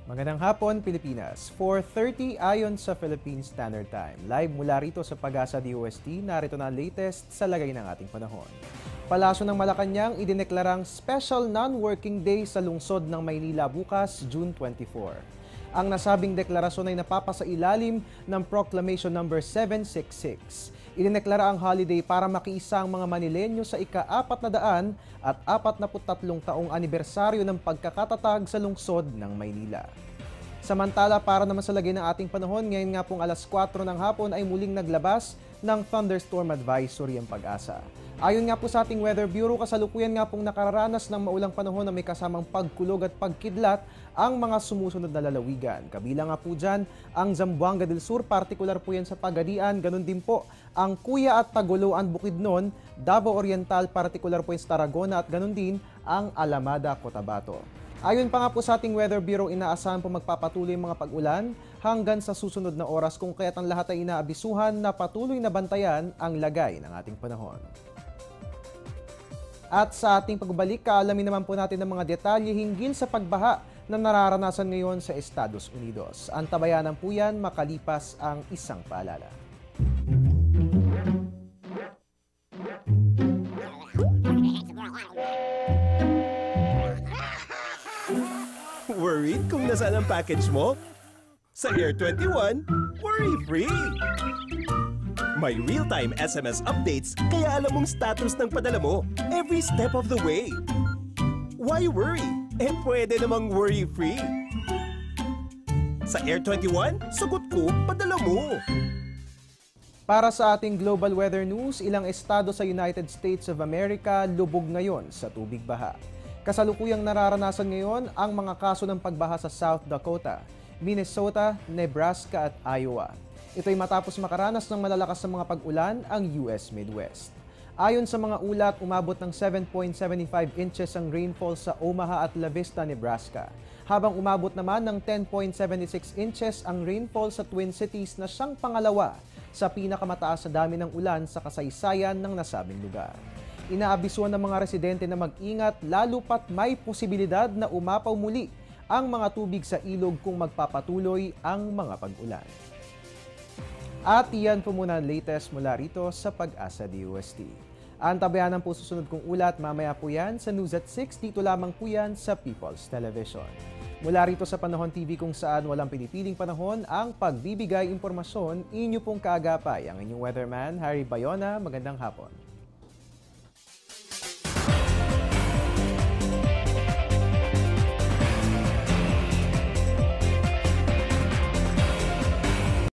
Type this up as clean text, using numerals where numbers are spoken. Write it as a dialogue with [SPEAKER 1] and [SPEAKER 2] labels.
[SPEAKER 1] Magandang hapon, Pilipinas. 4:30 ayon sa Philippine Standard Time. Live mula rito sa Pag-asa DOST, narito na ang latest sa lagay ng ating panahon. Palasyo ng Malacanang idineklarang Special Non-Working Day sa lungsod ng Maynila bukas, June 24. Ang nasabing deklarasyon ay napapasailalim ng Proclamation No. 766. Idineklara ang holiday para makiisa ang mga Manilenyo sa ika-400 at 43 taong anibersaryo ng pagkakatatag sa lungsod ng Maynila. Samantala, para naman sa lagay ng ating panahon, ngayon nga pong alas 4 ng hapon ay muling naglabas ng thunderstorm advisory ang Pag-asa. Ayon nga po sa ating Weather Bureau, kasalukuyan nga pong nakararanas ng maulang panahon na may kasamang pagkulog at pagkidlat ang mga sumusunod na lalawigan. Kabilang nga po dyan ang Zamboanga del Sur, partikular po yan sa Pagadian, ganun din po ang Kuya at Tagoloan, Bukidnon, Davao Oriental, partikular po yan sa Tarragona at ganun din ang Alamada, Cotabato. Ayon pa nga po sa ating Weather Bureau, inaasahan po magpapatuloy ang mga pag-ulan hanggang sa susunod na oras kung kaya't ang lahat ay inaabisuhan na patuloy na bantayan ang lagay ng ating panahon. At sa ating pagbalik, kaalamin naman po natin ang mga detalye hinggil sa pagbaha na nararanasan ngayon sa Estados Unidos. Antabayanan po yan makalipas ang isang paalala.
[SPEAKER 2] Worried kung nasaan ang package mo? Sa Air 21, worry-free! May real-time SMS updates kaya alam mong status ng padala mo every step of the way. Why worry? Pwede namang worry-free. Sa Air 21, sagot ko, padala mo.
[SPEAKER 1] Para sa ating global weather news, ilang estado sa United States of America lubog ngayon sa tubig baha. Kasalukuyang nararanasan ngayon ang mga kaso ng pagbaha sa South Dakota, Minnesota, Nebraska at Iowa. Ito'y matapos makaranas ng malalakas na mga pag-ulan ang US Midwest. Ayon sa mga ulat, umabot ng 7.75 inches ang rainfall sa Omaha at La Vista, Nebraska. Habang umabot naman ng 10.76 inches ang rainfall sa Twin Cities na siyang pangalawa sa pinakamataas na dami ng ulan sa kasaysayan ng nasabing lugar. Inaabisuan ng mga residente na mag-ingat lalo pat may posibilidad na umapaw muli ang mga tubig sa ilog kung magpapatuloy ang mga pag-ulan. At iyan po muna ang latest mula rito sa Pag-asa DOST. Antabayanan po susunod kong ulat, mamaya po yan sa News at 6, dito lamang po yan sa People's Television. Mula rito sa Panahon TV kung saan walang pinipiling panahon ang pagbibigay impormasyon, inyo pong kaagapay ang inyong weatherman, Harry Bayona. Magandang hapon.